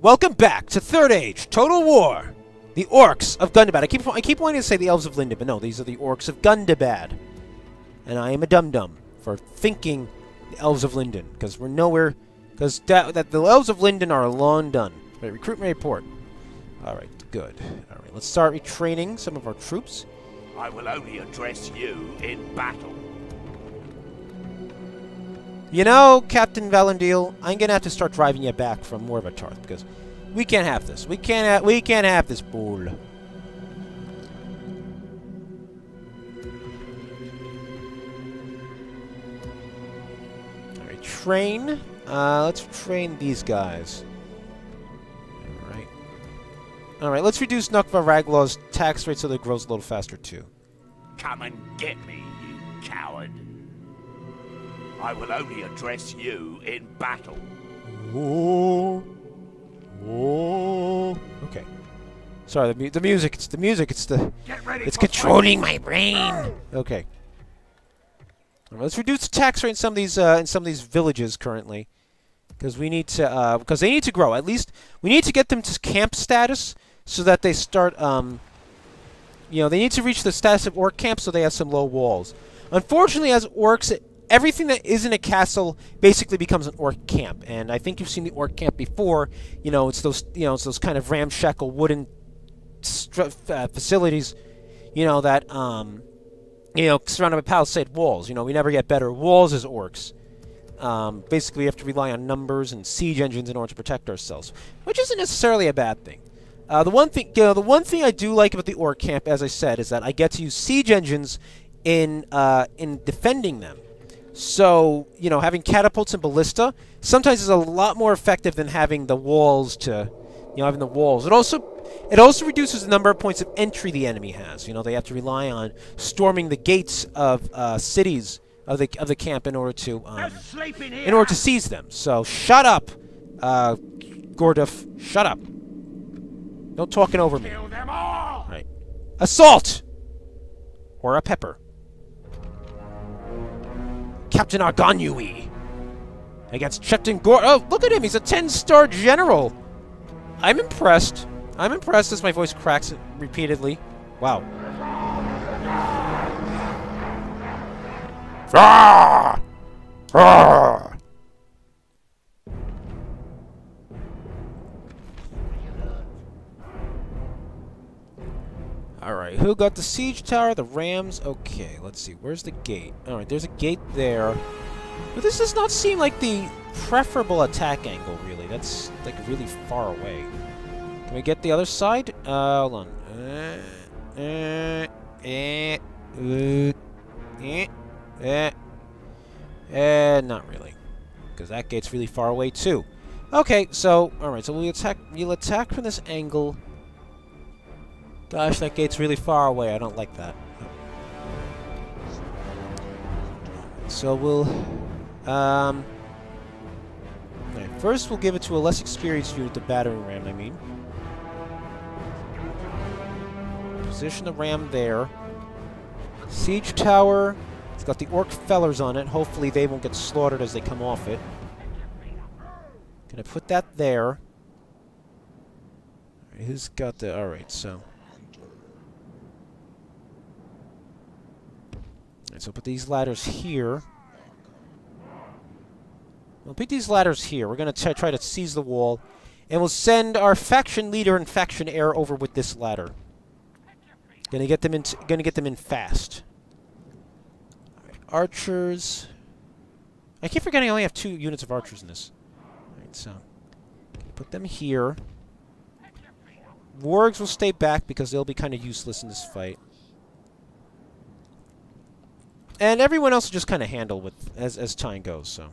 Welcome back to Third Age, Total War. The Orcs of Gundabad. I keep wanting to say the Elves of Linden, but no, these are the Orcs of Gundabad. And I am a dum-dum for thinking the Elves of Linden, because we're nowhere, because that the Elves of Linden are long done. Right, recruitment report. Alright, good. Alright, let's start retraining some of our troops. I will only address you in battle. You know, Captain Valendiel, I'm gonna have to start driving you back from Morvatarth, because we can't have this. We can't have this bull. Alright, train. Let's train these guys. Alright, let's reduce Nukva Raglaw's tax rate so that it grows a little faster too. Come and get me, you coward. I will only address you in battle. Oh. Oh. Okay. Sorry, the music. It's the music. It's controlling my brain. Okay. Right, let's reduce the tax rate in some of these villages currently, because we need to because they need to grow. At least we need to get them to camp status so that they start. You know, they need to reach the status of orc camp so they have some low walls. Unfortunately, as orcs, everything that isn't a castle basically becomes an orc camp, and I think you've seen the orc camp before. You know, it's those kind of ramshackle wooden facilities, you know, that surrounded by palisade walls. You know, we never get better walls as orcs. Basically, we have to rely on numbers and siege engines in order to protect ourselves, which isn't necessarily a bad thing. The one thing I do like about the orc camp, as I said, is that I get to use siege engines in defending them. So, you know, having catapults and ballista sometimes is a lot more effective than having the walls having the walls. It also reduces the number of points of entry the enemy has. You know, they have to rely on storming the gates of cities of the camp in order to seize them. So, shut up, Gorduf. Shut up. No talking over me. Kill them all! Right. Assault! Or a pepper. Captain Arganui against Chepton Gord. Oh, look at him! He's a 10-star general! I'm impressed. I'm impressed as my voice cracks repeatedly. Wow. Ah! Ah! Alright, who got the siege tower? The Rams? Okay, let's see. Where's the gate? Alright, there's a gate there. But this does not seem like the preferable attack angle, really. That's, like, really far away. Can we get the other side? Hold on. Not really. Because that gate's really far away, too. Okay, so, alright, so we'll attack from this angle. Gosh, that gate's really far away. I don't like that. So we'll... Right, first we'll give it to a less experienced unit, the battering ram, I mean. Position the ram there. Siege tower. It's got the orc fellers on it. Hopefully they won't get slaughtered as they come off it. Gonna put that there. Right, who's got the... Alright, so... So put these ladders here. We'll put these ladders here. We're going to try to seize the wall. And we'll send our faction leader and faction heir over with this ladder. Gonna get them in fast. Right, archers. I keep forgetting I only have 2 units of archers in this. Alright, so put them here. Wargs will stay back because they'll be kind of useless in this fight. And everyone else will just kind of handle with as time goes, so.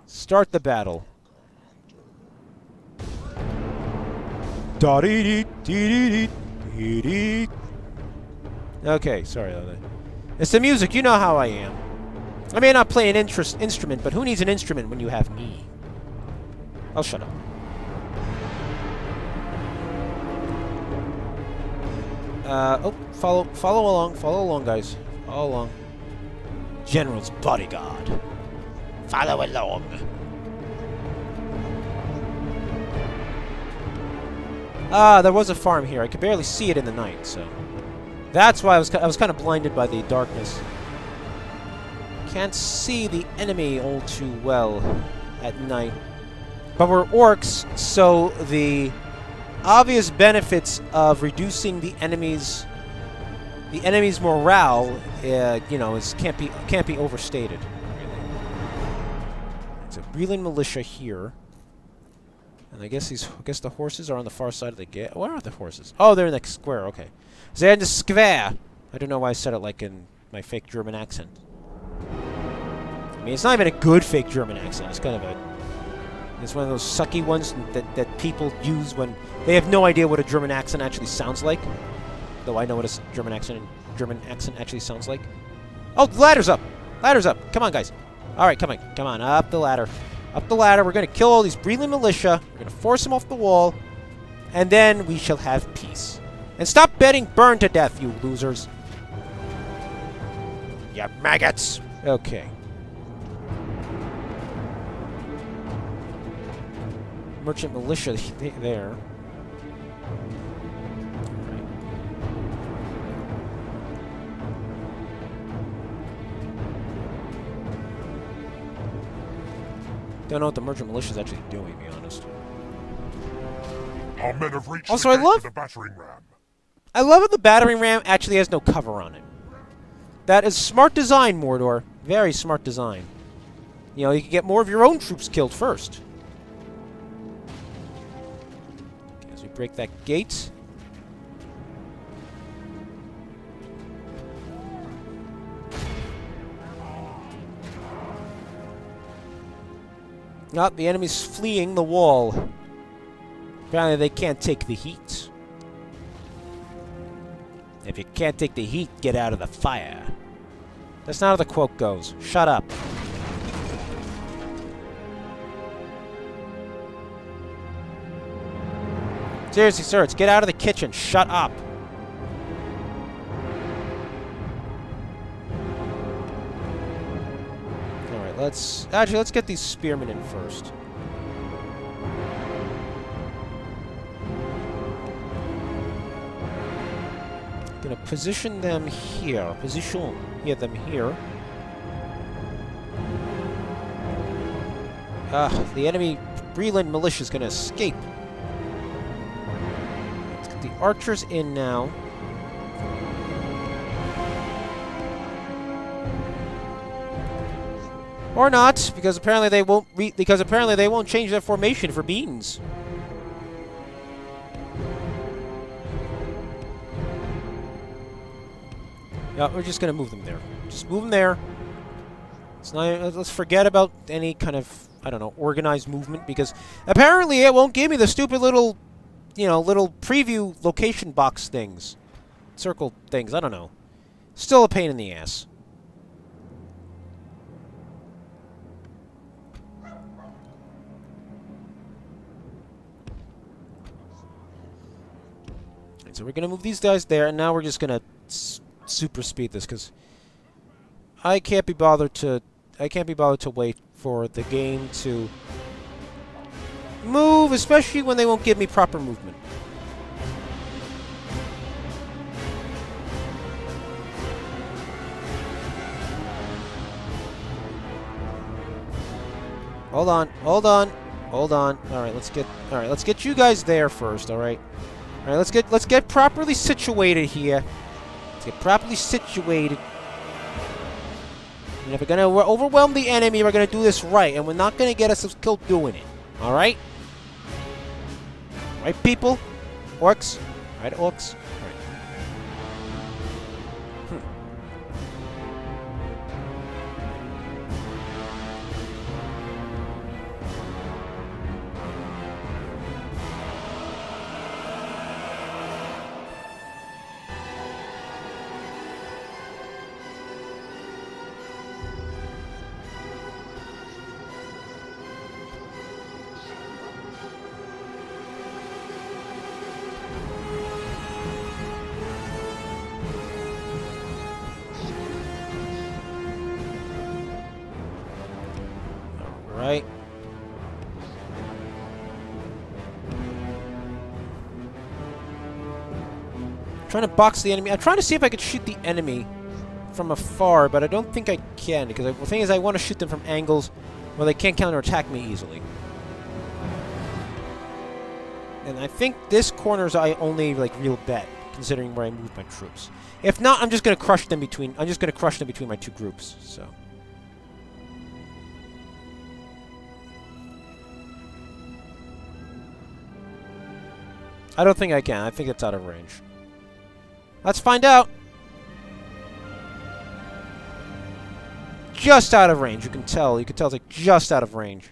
Start the battle. Okay, sorry. It's the music, you know how I am. I may not play an instrument, but who needs an instrument when you have me? I'll shut up. Follow along, guys. Follow along. General's bodyguard. Follow along. Ah, there was a farm here. I could barely see it in the night, so... That's why I was kind of blinded by the darkness. Can't see the enemy all too well at night. But we're orcs, so the obvious benefits of reducing the enemy's morale, you know, can't be overstated. It's a Breland militia here, and I guess the horses are on the far side of the gate. Where are the horses? Oh, they're in the square. Okay, they're in the square. I don't know why I said it like in my fake German accent. I mean, it's not even a good fake German accent. It's kind of it's one of those sucky ones that people use when they have no idea what a German accent actually sounds like. Though I know what a German accent actually sounds like. Oh, the ladder's up! Ladder's up! Come on, guys. Alright, come on. Up the ladder. Up the ladder. We're going to kill all these Breland militia. We're going to force them off the wall. And then we shall have peace. And stop betting burn to death, you losers. You maggots. Okay. Merchant militia there. Don't know what the merchant militia is actually doing, to be honest. Our men have reached also, I love the battering ram. I love that the battering ram actually has no cover on it. That is smart design, Mordor. Very smart design. You know, you can get more of your own troops killed first. Okay, as we break that gate. Not the enemy's fleeing the wall. Apparently they can't take the heat. If you can't take the heat, get out of the fire. That's not how the quote goes. Shut up. Seriously, sir, it's get out of the kitchen. Shut up. Alright, let's get these spearmen in first. Gonna position them here. Position them here. The enemy Breland militia is gonna escape. Let's get the archers in now. Or not, because apparently they won't change their formation for beans. Yeah, we're just gonna move them there. Just move them there. It's not, let's forget about any kind of, I don't know, organized movement, because apparently it won't give me the stupid little, you know, little preview location box things. Circle things, I don't know. Still a pain in the ass. So we're gonna move these guys there, and now we're just gonna super speed this, because I can't be bothered to wait for the game to move, especially when they won't give me proper movement. Hold on. All right, let's get you guys there first. All right. All right, let's get properly situated here. Let's get properly situated. And if we're gonna overwhelm the enemy, we're gonna do this right, and we're not gonna get us killed doing it. All right? Right, people? Orcs? All right, orcs? All right. trying to box the enemy. I'm trying to see if I could shoot the enemy from afar, but I don't think I can, because the thing is I want to shoot them from angles where they can't counterattack me easily. And I think this corner's I only like real bet, considering where I move my troops. If not, I'm just gonna crush them between my two groups, so. I don't think I can. I think it's out of range. Let's find out. Just out of range. You can tell. You can tell it's like just out of range.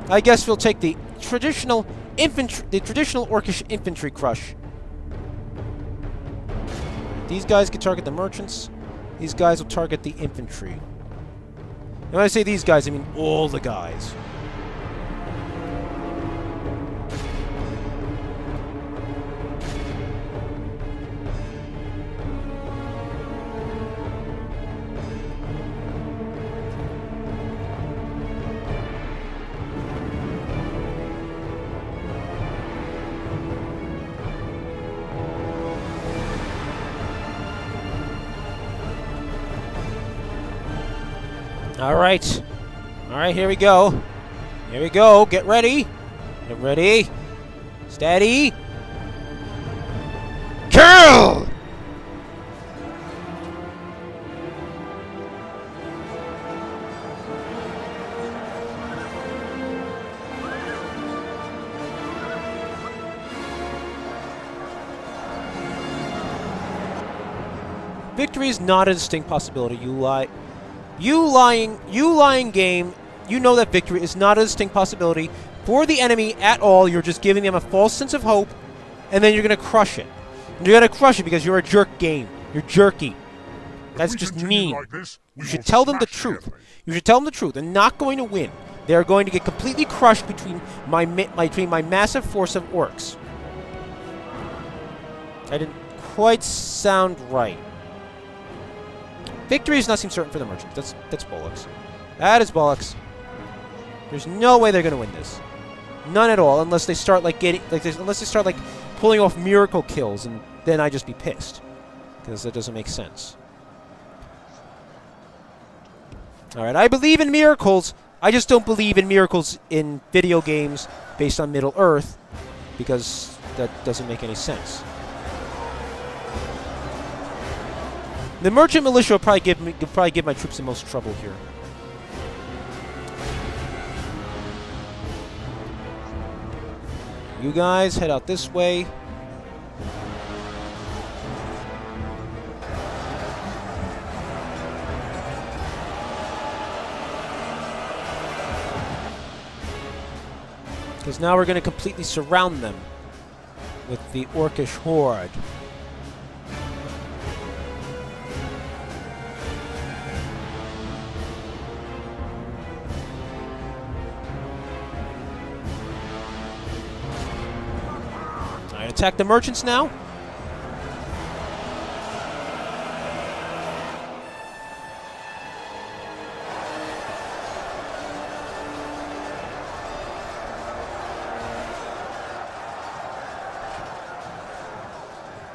I guess we'll take the traditional infantry, the traditional Orcish infantry crush. These guys can target the merchants. These guys will target the infantry. And when I say these guys, I mean all the guys. Alright. Alright, here we go. Here we go. Get ready. Get ready. Steady. Kill! Victory is not a distinct possibility. You lie. You lying game, you know that victory is not a distinct possibility for the enemy at all. You're just giving them a false sense of hope, and then you're going to crush it. And you're going to crush it because you're a jerk game. You're jerky. That's just mean. Like this, you should tell them the truth. You should tell them the truth. They're not going to win. They're going to get completely crushed between my massive force of orcs. I didn't quite sound right. Victory does not seem certain for the merchants. That's bollocks. That is bollocks. There's no way they're gonna win this. None at all, unless they start like unless they start like pulling off miracle kills, and then I'd just be pissed, because that doesn't make sense. All right, I believe in miracles. I just don't believe in miracles in video games based on Middle Earth, because that doesn't make any sense. The merchant militia will probably give my troops the most trouble here. You guys head out this way. Because now we're going to completely surround them with the Orcish horde. Attack the merchants now.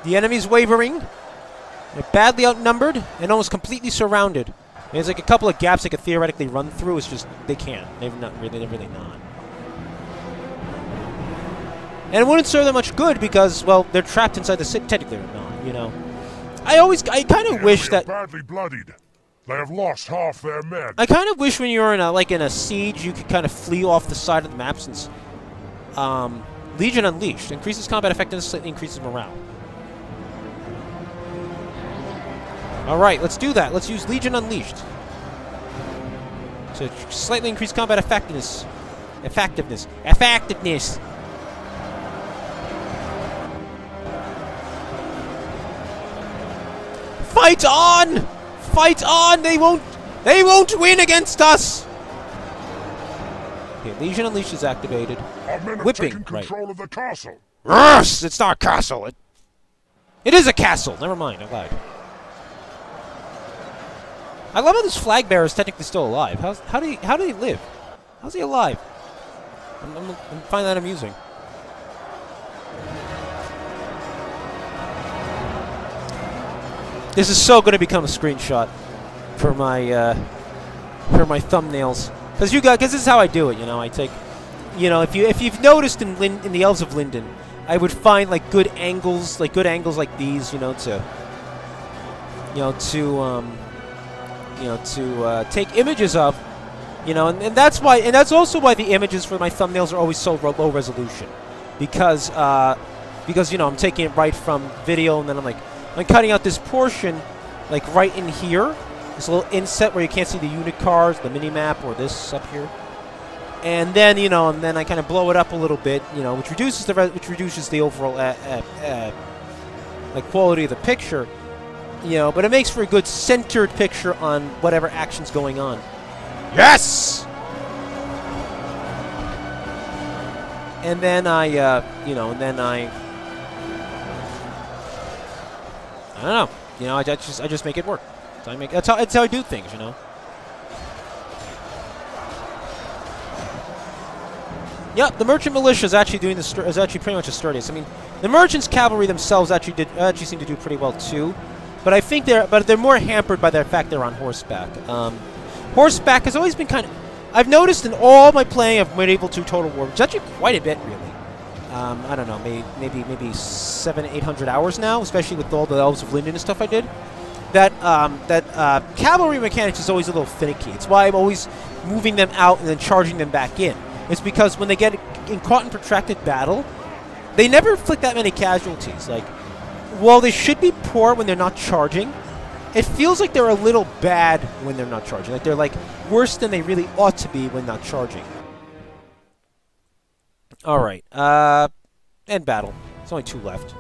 The enemy's wavering. They're badly outnumbered and almost completely surrounded. There's like a couple of gaps they could theoretically run through. It's just they can't. They're really not. And it wouldn't serve them much good because, well, they're trapped inside the city. Technically, they're not, you know. I kind of wish that... badly bloodied. They have lost half their men. I kind of wish when you're in a siege, you could kind of flee off the side of the map, since Legion Unleashed increases combat effectiveness, slightly increases morale. All right, let's do that. Let's use Legion Unleashed to slightly increase combat effectiveness. Effectiveness. Fight on! Fight on! They won't win against us! Okay, Legion Unleashed is activated. Our men have Whipping, taken control of the castle. Yes! It's not a castle. It is a castle. Never mind, I lied. I love how this flag bearer is technically still alive. How do he live? How's he alive? I find that amusing. This is so going to become a screenshot for my thumbnails. Because this is how I do it. You know, I take, you know, if you've noticed in the Elves of Linden, I would find like good angles like these, you know, to take images of, you know, and that's also why the images for my thumbnails are always so low resolution, because you know, I'm taking it right from video, and then I'm cutting out this portion like right in here, this little inset where you can't see the unit cars, the mini map, or this up here. And then, you know, and then I kind of blow it up a little bit, you know, which reduces the overall like quality of the picture, you know, but it makes for a good centered picture on whatever action's going on. Yes. And then I don't know, you know, I just make it work. So that's how I do things, you know. Yep, the merchant militia is actually doing is actually pretty much the sturdiest. I mean, the merchants' cavalry themselves actually seem to do pretty well too, but I think they're more hampered by the fact they're on horseback. Horseback has always been kind of, I've noticed in all my playing of Medieval 2 Total War, which is actually quite a bit really. I don't know, maybe 700-800 hours now, especially with all the Elves of Linden and stuff I did. That cavalry mechanics is always a little finicky. It's why I'm always moving them out and then charging them back in. It's because when they get caught in protracted battle, they never inflict that many casualties. Like, while they should be poor when they're not charging, it feels like they're a little bad when they're not charging. Like, they're like worse than they really ought to be when not charging. Alright, end battle. There's only 2 left.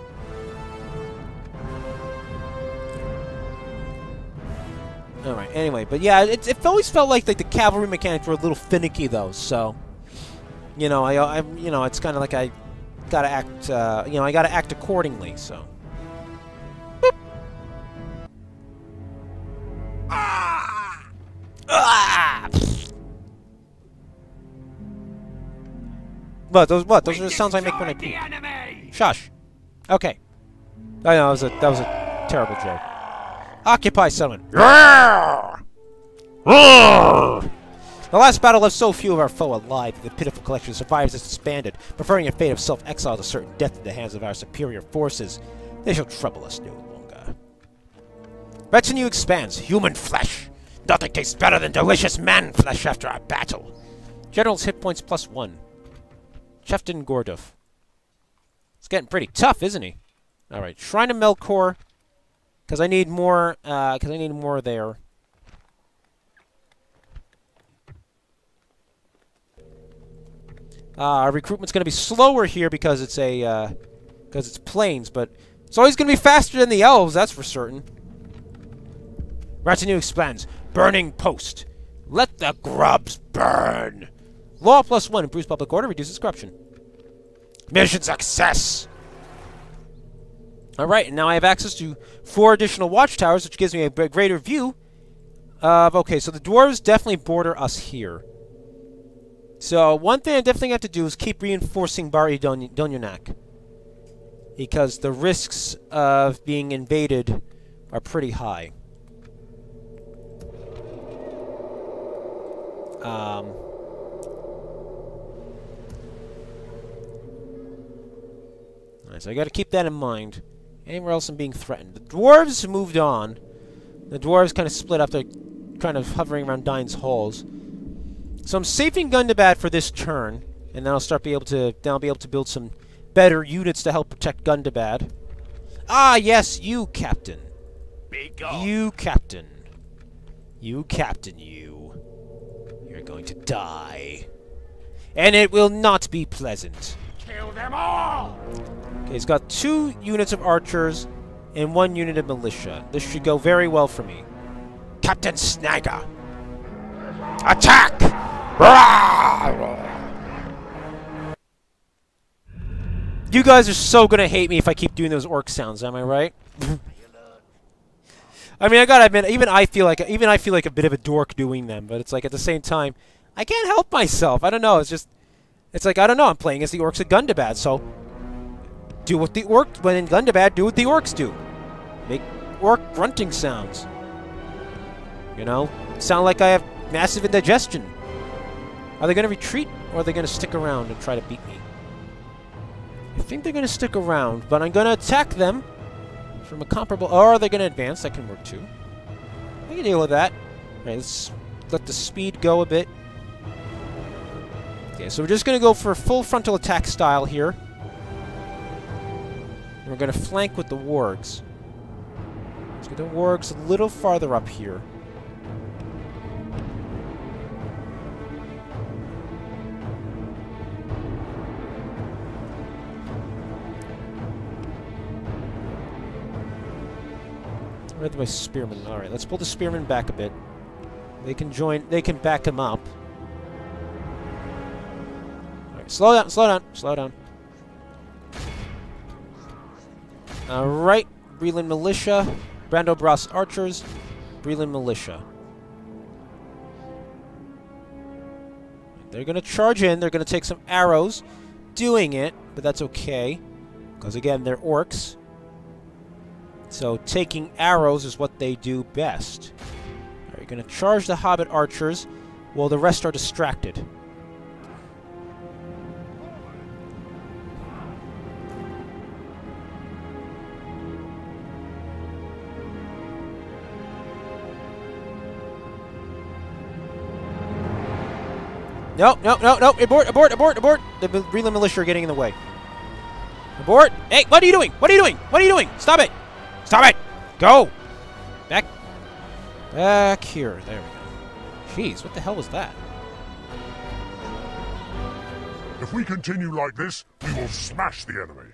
Alright, anyway, but yeah, it always felt like the cavalry mechanics were a little finicky though, so, you know, you know, it's kind of like I gotta act, you know, I gotta act accordingly, so. Boop. Ah! Ah! Those are the sounds I make when I pee. Shush. Okay. I know that was a terrible joke. Occupy settlement. The last battle left so few of our foe alive that the pitiful collection of survivors has disbanded, preferring a fate of self-exile to certain death in the hands of our superior forces. They shall trouble us no longer. Retinue expands. Human flesh. Nothing tastes better than delicious man flesh after a battle. General's hit points +1. Chefton Gordov. It's getting pretty tough, isn't he? Alright, Shrine of Melkor. Because I need more, there. Our recruitment's going to be slower here because it's because it's plains, but it's always going to be faster than the elves, that's for certain. Retinue expands. Burning post. Let the grubs burn. Law +1 improves public order, reduces corruption. Mission success. Alright, and now I have access to 4 additional watchtowers, which gives me a greater view of... Okay, so the dwarves definitely border us here. So, one thing I definitely have to do is keep reinforcing Bari Donyanak. Because the risks of being invaded are pretty high. Alright, so I gotta keep that in mind. Anywhere else I'm being threatened. The dwarves moved on. The dwarves kind of split up. They're kind of hovering around Dine's halls. So I'm saving Gundabad for this turn, and then I'll be able to build some better units to help protect Gundabad. Ah, yes, you, Captain. You, Captain. You, Captain, you. You're going to die. And it will not be pleasant. Kill them all! Okay, he's got 2 units of archers and 1 unit of militia. This should go very well for me. Captain Snagger! Attack! You guys are so gonna hate me if I keep doing those orc sounds, am I right? I mean, I gotta admit, even I feel like a bit of a dork doing them, but it's like at the same time, I can't help myself. I don't know. It's like I don't know. I'm playing as the orcs of Gundabad, so do what the orcs when in Gundabad. Do what the orcs do. orc grunting sounds. You know? Sound like I have massive indigestion. Are they going to retreat, or are they going to stick around and try to beat me? I think they're going to stick around, but I'm going to attack them from a comparable... Or are they going to advance? That can work too. I can deal with that. Alright, let's let the speed go a bit. Okay, so we're just going to go for a full frontal attack style here. And we're going to flank with the wargs. Let's get the wargs a little farther up here. Where's my spearmen? Alright, let's pull the spearmen back a bit. They can join, they can back him up. Alright, slow down, slow down, slow down. Alright, Breland Militia, Brando Bros Archers, Breland Militia. They're gonna charge in, they're gonna take some arrows, doing it, but that's okay. Because again, they're orcs. So taking arrows is what they do best. Right, you're going to charge the Hobbit archers while the rest are distracted. No, no, no, no! Abort, abort, abort, abort! The Breland Militia are getting in the way. Abort! Hey, what are you doing? What are you doing? What are you doing? Stop it! Stop it! Go! Back. Back here. There we go. Jeez, what the hell was that? If we continue like this, we will smash the enemy.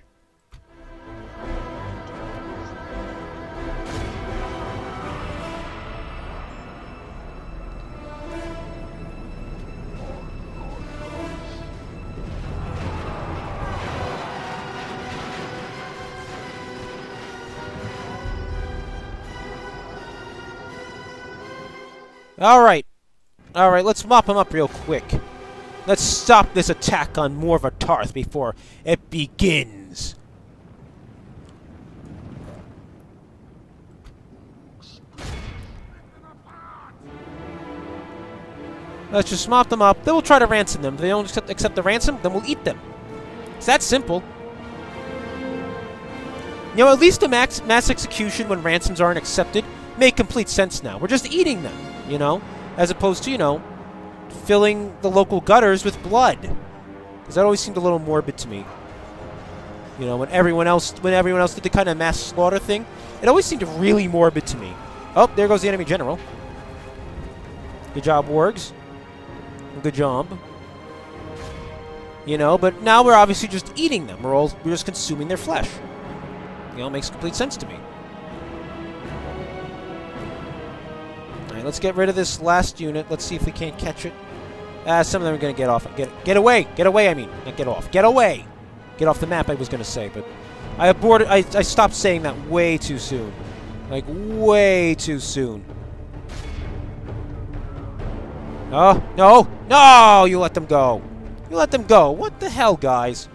Alright. Alright, let's mop him up real quick. Let's stop this attack on Morva Tarth before it begins. Let's just mop them up. Then we'll try to ransom them. If they don't accept the ransom, then we'll eat them. It's that simple. You know, at least a mass execution when ransoms aren't accepted make complete sense now. We're just eating them, you know? As opposed to, you know, filling the local gutters with blood. Because that always seemed a little morbid to me. You know, when everyone else did the kind of mass slaughter thing, it always seemed really morbid to me. Oh, there goes the enemy general. Good job, wargs. Good job. You know, but now we're obviously just eating them. We're just consuming their flesh. You know, it makes complete sense to me. Alright, let's get rid of this last unit. Let's see if we can't catch it. Some of them are going to get off. Get away! Get away, I mean. Not get off. Get away! Get off the map, I was going to say, but I aborted. I stopped saying that way too soon. Like, way too soon. Oh, no! No! You let them go! You let them go! What the hell, guys?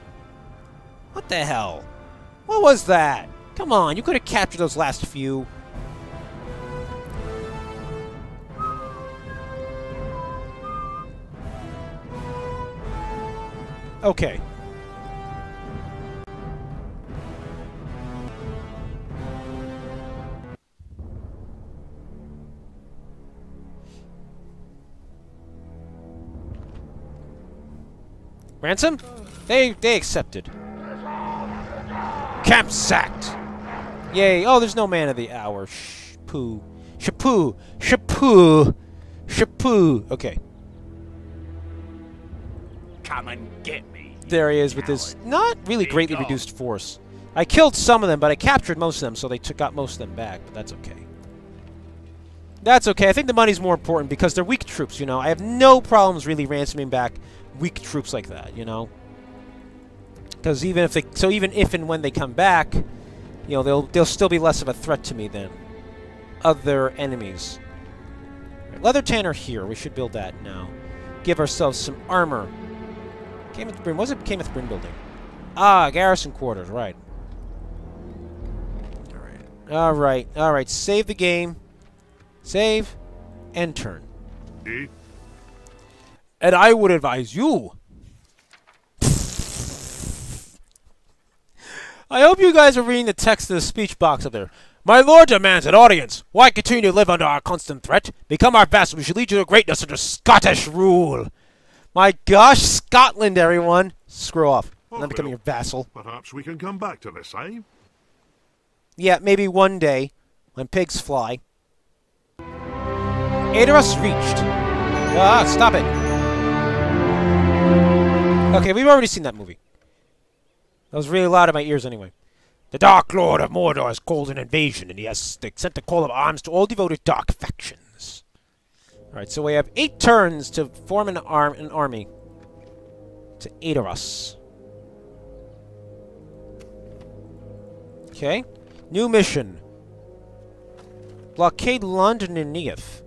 What the hell? What was that? Come on, you could have captured those last few. Okay. Ransom? They accepted. Camp sacked! Yay. Oh, there's no man of the hour. Shpoo. Shapoo. Shapoo. Shapoo. Okay. Come and get me. There he is with his not really greatly reduced force. I killed some of them, but I captured most of them, so they got most of them back, but that's okay. That's okay. I think the money's more important because they're weak troops, you know. I have no problems really ransoming back weak troops like that, you know. Because even if and when they come back, you know, they'll still be less of a threat to me than other enemies. Right, Leather Tanner here. We should build that now. Give ourselves some armor. Cameth Bryn. What was it Cameth Bryn building? Ah, garrison quarters. Right. All right. Alright, alright. Save the game. Save. And turn. Eh? And I would advise you. I hope you guys are reading the text of the speech box up there. My lord demands an audience. Why continue to live under our constant threat? Become our vassal. We should lead you to greatness under Scottish rule. My gosh, Scotland, everyone. Screw off. I'm not becoming your vassal. Perhaps we can come back to this, eh? Yeah, maybe one day, when pigs fly. Aeterus reached. Ah, stop it. Okay, we've already seen that movie. That was really loud in my ears anyway. The Dark Lord of Mordor has called an invasion, and he has sent a call of arms to all devoted dark factions. Alright, so we have 8 turns to form an army. To Aeterus. Okay. New mission. Blockade London and Neath.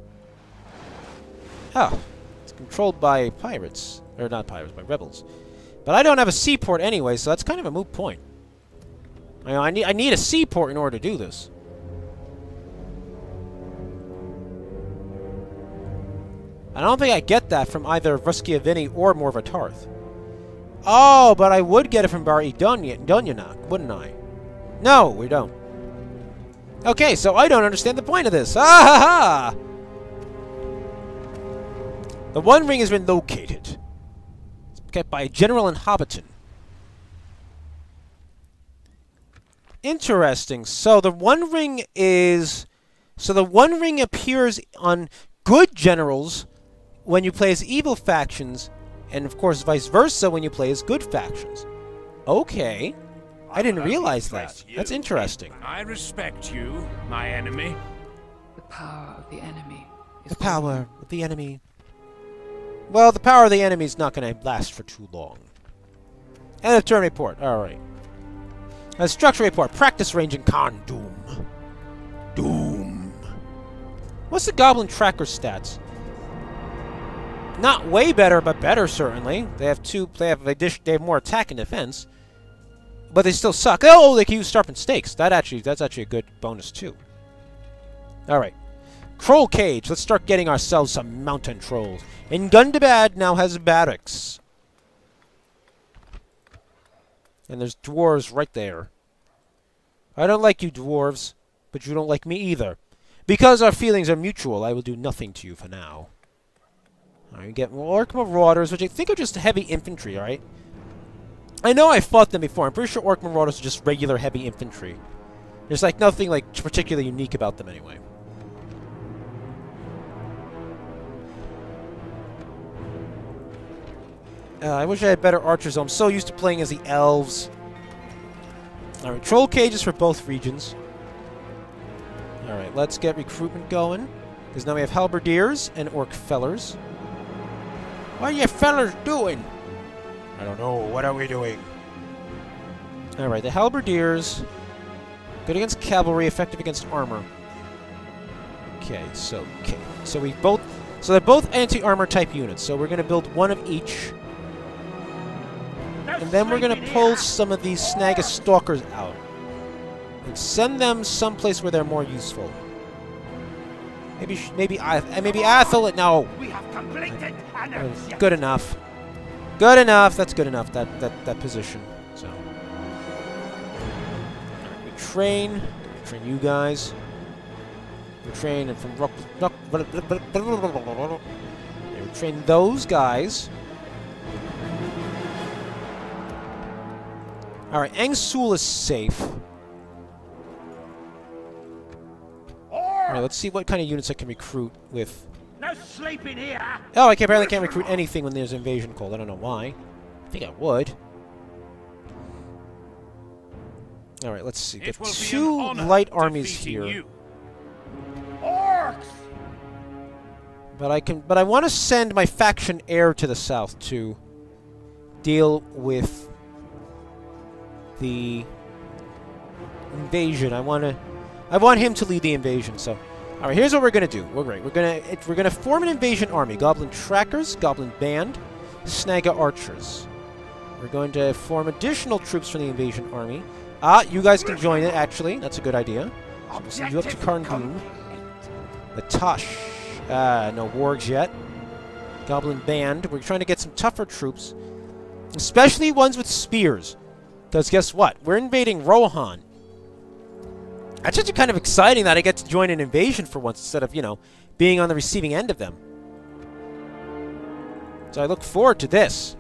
Oh. It's controlled by pirates. Or not pirates, by rebels. But I don't have a seaport anyway, so that's kind of a moot point. I need a seaport in order to do this. I don't think I get that from either Vrusciavini or Morvatarth. Oh, but I would get it from Bar Dunyanak, wouldn't I? No, we don't. Okay, so I don't understand the point of this. Ah ha ha! The One Ring has been located. It's kept by a general inhabitant. Interesting. So the One Ring is... So the One Ring appears on good generals when you play as evil factions, and of course vice versa when you play as good factions. Okay. I didn't realize that. That's interesting. I respect you, my enemy. The power of the enemy is The power of the enemy. Well, the power of the enemy is not going to last for too long. And a turn report. Alright. A structure report. Practice range in Khan Doom. Doom. What's the Goblin Tracker stats? Not way better, but better certainly. They have they have more attack and defense. But they still suck. Oh, they can use Sharpened Stakes. That's actually a good bonus too. Alright. Troll Cage. Let's start getting ourselves some mountain trolls. And Gundabad now has barracks. And there's dwarves right there. I don't like you, dwarves. But you don't like me either. Because our feelings are mutual, I will do nothing to you for now. Alright, we get Orc Marauders, which I think are just heavy infantry, alright? I know I fought them before. I'm pretty sure Orc Marauders are just regular heavy infantry. There's like nothing like particularly unique about them anyway. I wish I had better archers though. I'm so used to playing as the elves. Alright, troll cages for both regions. Alright, let's get recruitment going. Because now we have halberdiers and orc fellers. What are you fellers doing? I don't know. What are we doing? Alright, the halberdiers. Good against cavalry, effective against armor. Okay. So we both... So they're both anti-armor type units. So we're going to build one of each. And then we're going to pull some of these Snagus Stalkers out. And send them someplace where they're more useful. Maybe Athel. No. We have completed an Good enough. Good enough. That's good enough. That position. So we train you guys. We train and from we train those guys. All right, Angsul is safe. All right, let's see what kind of units I can recruit with. No sleeping here. Oh, I apparently can't recruit anything when there's invasion called. I don't know why. I think I would. All right, let's see. Get 2 light armies here. You. Orcs. But I want to send my faction heir to the south to deal with the invasion. I want him to lead the invasion. So, all right, here's what we're gonna do. We're gonna form an invasion army: Goblin Trackers, Goblin Band, Snaga Archers. We're going to form additional troops from the invasion army. You guys can join it. Actually, that's a good idea. So we'll send you up to Karngoon. The Tosh. No wargs yet. Goblin Band. We're trying to get some tougher troops. Especially ones with spears. Because guess what? We're invading Rohan. That's just kind of exciting that I get to join an invasion for once instead of, you know, being on the receiving end of them. So I look forward to this.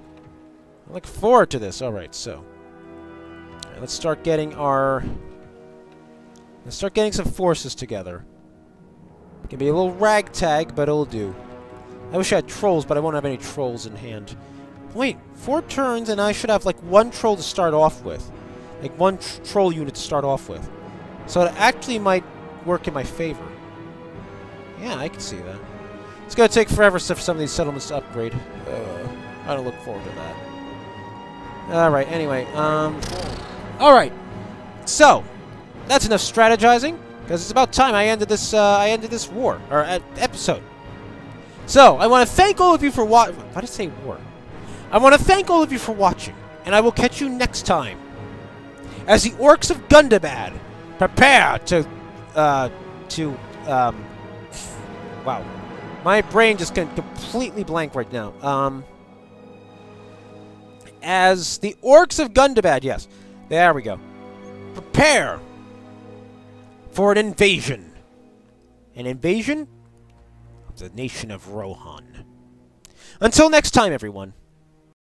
I look forward to this. Alright, so. Alright, let's start getting our... Let's start getting some forces together. It can be a little ragtag, but it'll do. I wish I had trolls, but I won't have any trolls in hand. Wait, 4 turns and I should have like 1 troll to start off with. Like 1 troll unit to start off with. So it actually might work in my favor. Yeah, I can see that. It's going to take forever for some of these settlements to upgrade. I don't look forward to that. Alright, anyway, alright. So, that's enough strategizing, because it's about time I ended this war, or episode. So, I want to thank all of you for watching. Why did I say war? I want to thank all of you for watching, and I will catch you next time. As the orcs of Gundabad prepare to, wow. My brain just went completely blank right now. As the orcs of Gundabad, yes. There we go. Prepare for an invasion. An invasion of the nation of Rohan. Until next time, everyone.